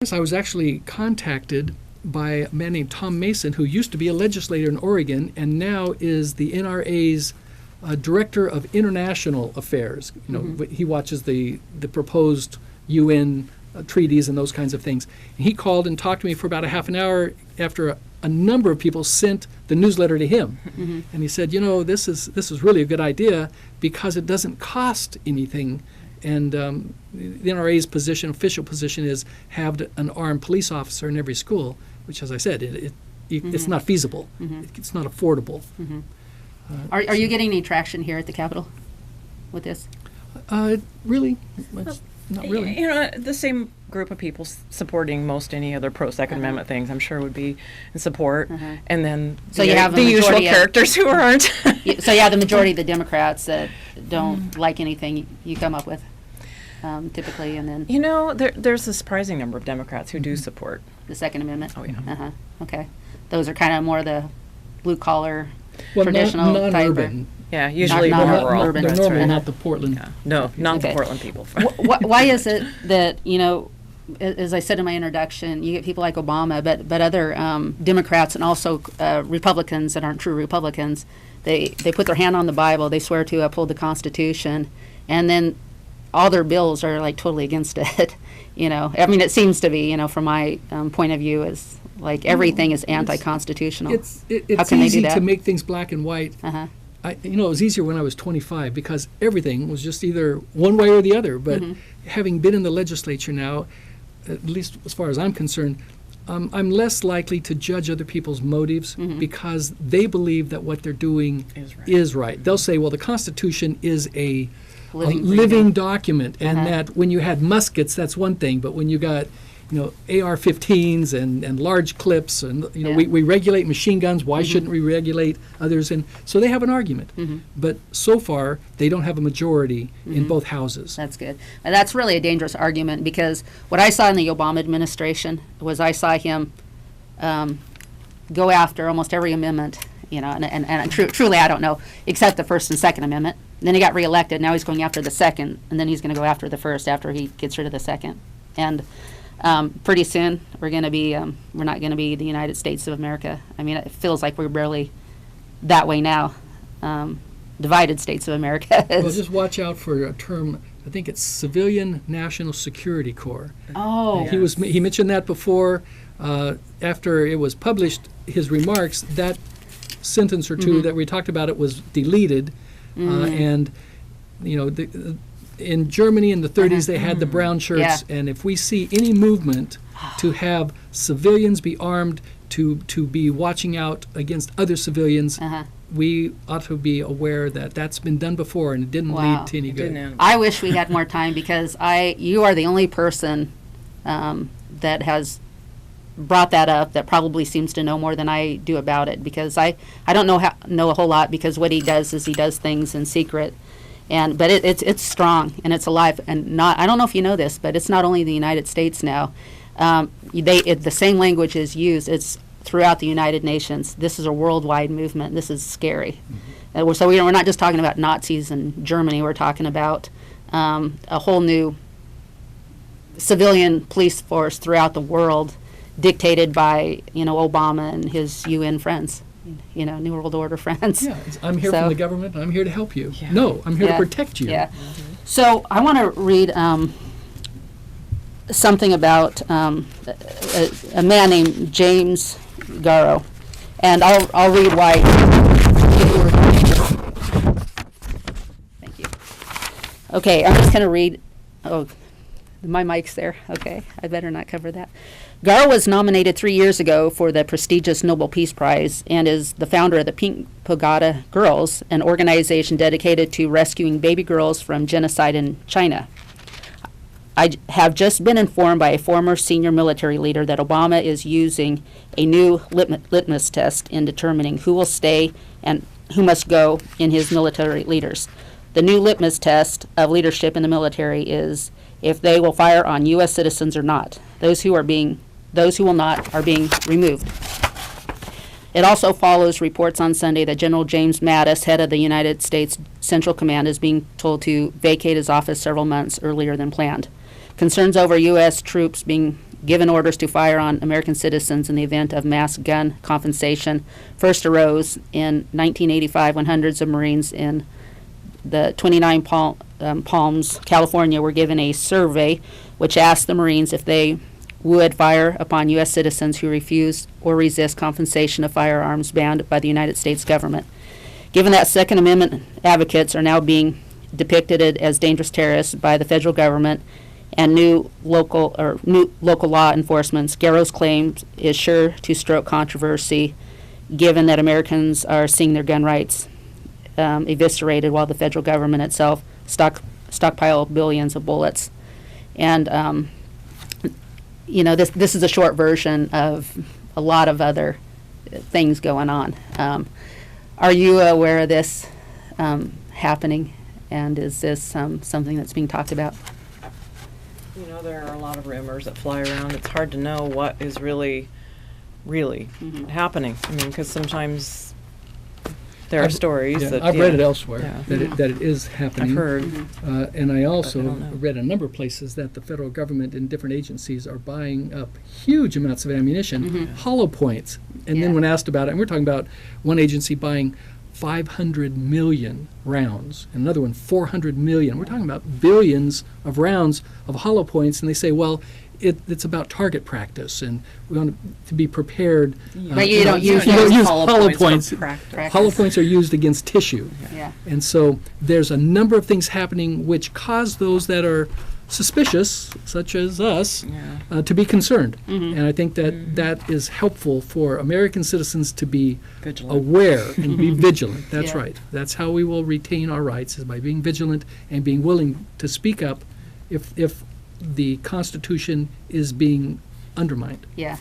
Yes, I was actually contacted by a man named Tom Mason, who used to be a legislator in Oregon and now is the NRA's Director of International Affairs. He watches the proposed UN treaties and those kinds of things. And he called and talked to me for about a half an hour after a number of people sent the newsletter to him. Mm-hmm. And he said, this is really a good idea because it doesn't cost anything. And the NRA's official position is have an armed police officer in every school, which, as I said, it's not feasible. Mm-hmm. It's not affordable. Mm-hmm. Are you getting any traction here at the Capitol with this? Really? Not really. The same group of people supporting most any other pro-Second Amendment things, I'm sure, would be in support. And then so you have the usual characters who aren't. So you have the majority of the Democrats that don't like anything you come up with, typically, and then... there's a surprising number of Democrats who do support the Second Amendment? Oh, yeah. Okay. Those are kind of more the blue-collar, traditional non-urban. type. Yeah, usually not more rural. urban. They're normally right. not the Portland. Yeah. No, not the Portland people. Why is it that, as I said in my introduction, you get people like Obama, but other Democrats and also Republicans that aren't true Republicans, they put their hand on the Bible, they swear to uphold the Constitution, and then all their bills are like totally against it. It seems to be, from my point of view, is like everything is anti-constitutional. It's easy to make things black and white. It was easier when I was 25 because everything was just either one way or the other. But having been in the legislature now, at least as far as I'm concerned, I'm less likely to judge other people's motives because they believe that what they're doing is right. They'll say, well, the Constitution is a living document, and that when you had muskets, that's one thing, but when you got AR-15s and large clips, and we regulate machine guns. Why shouldn't we regulate others? And so they have an argument. But so far, they don't have a majority in both houses. That's good. And that's really a dangerous argument because what I saw in the Obama administration was I saw him go after almost every amendment. And truly I don't know, except the First and Second Amendment. Then he got reelected. Now he's going after the second, and then he's going to go after the first after he gets rid of the second. And pretty soon we're not going to be the United States of America. I mean, it feels like we're barely that way now. Divided States of America. Well, just watch out for a term. I think it's Civilian National Security Corps. Oh, yes. He mentioned that before. After it was published, his remarks, that sentence or two that we talked about, it was deleted, and in Germany in the 30s, they had the brown shirts, and if we see any movement to have civilians be armed, to be watching out against other civilians, we ought to be aware that that's been done before and it didn't lead to any good. I wish we had more time because you are the only person that has brought that up that probably seems to know more than I do about it, because I don't know a whole lot, because what he does is he does things in secret. But it's strong and it's alive, and I don't know if you know this, but it's not only the United States now. The same language is used. It's throughout the United Nations. This is a worldwide movement. This is scary. So we're not just talking about Nazis in Germany. We're talking about a whole new civilian police force throughout the world, dictated by Obama and his UN friends. New World Order friends. Yeah, I'm here from the government, and I'm here to help you. Yeah. No, I'm here to protect you. Yeah. So I want to read something about a man named James Garrow, and I'll read why. Thank you. Okay, I'm just going to read. Oh, my mic's there. Okay, I better not cover that. Garrow was nominated 3 years ago for the prestigious Nobel Peace Prize and is the founder of the Pink Pagoda Girls, an organization dedicated to rescuing baby girls from genocide in China. I have just been informed by a former senior military leader that Obama is using a new litmus test in determining who will stay and who must go in his military leaders. The new litmus test of leadership in the military is if they will fire on U.S. citizens or not. Those who will not are being removed. It also follows reports on Sunday that General James Mattis, head of the United States Central Command, is being told to vacate his office several months earlier than planned. Concerns over U.S. troops being given orders to fire on American citizens in the event of mass gun confiscation first arose in 1985 when hundreds of Marines in the 29 Palms, California, were given a survey which asked the Marines if they would fire upon U.S. citizens who refuse or resist confiscation of firearms banned by the United States government. Given that Second Amendment advocates are now being depicted as dangerous terrorists by the federal government and new local law enforcement, Garrow's claim is sure to stroke controversy, given that Americans are seeing their gun rights eviscerated while the federal government itself stockpile billions of bullets. And this is a short version of a lot of other things going on. Are you aware of this happening, and is this something that's being talked about? There are a lot of rumors that fly around. It's hard to know what is really happening. I mean, because sometimes there are stories that... I've read it elsewhere, that it is happening. I've heard. And I also read a number of places that the federal government and different agencies are buying up huge amounts of ammunition, hollow points. And then when asked about it, and we're talking about one agency buying 500 million rounds, and another one 400 million. We're talking about billions of rounds of hollow points, and they say, well, it's about target practice, and we want to be prepared. But you don't use hollow points. Practice. Hollow points are used against tissue. Yeah. And so there's a number of things happening which cause those that are suspicious, such as us, to be concerned. And I think that that is helpful for American citizens to be aware and be vigilant. That's right. That's how we will retain our rights, is by being vigilant and being willing to speak up if the Constitution is being undermined. Yeah.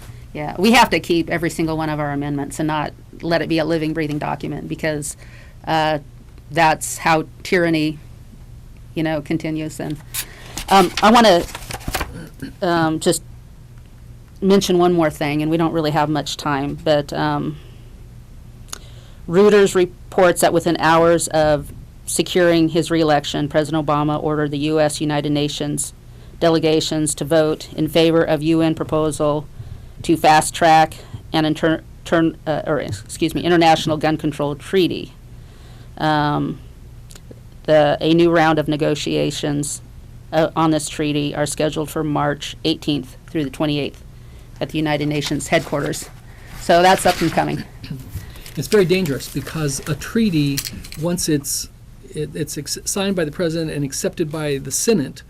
We have to keep every single one of our amendments and not let it be a living, breathing document, because that's how tyranny, continues. And I want to just mention one more thing, and we don't really have much time, but Reuters reports that within hours of securing his reelection, President Obama ordered the U.S. United Nations delegations to vote in favor of UN proposal to fast track an international gun control treaty. A new round of negotiations on this treaty are scheduled for March 18th through the 28th at the United Nations headquarters. So that's up and coming. It's very dangerous, because a treaty, once it's signed by the president and accepted by the Senate,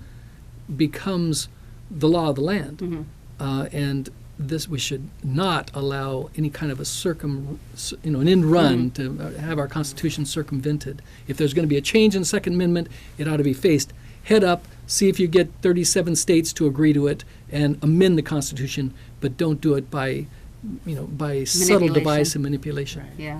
becomes the law of the land. And this, we should not allow any kind of an end run to have our Constitution circumvented. If there's going to be a change in the Second Amendment, it ought to be faced head up. See if you get 37 states to agree to it and amend the Constitution, but don't do it by subtle device and manipulation. Yeah.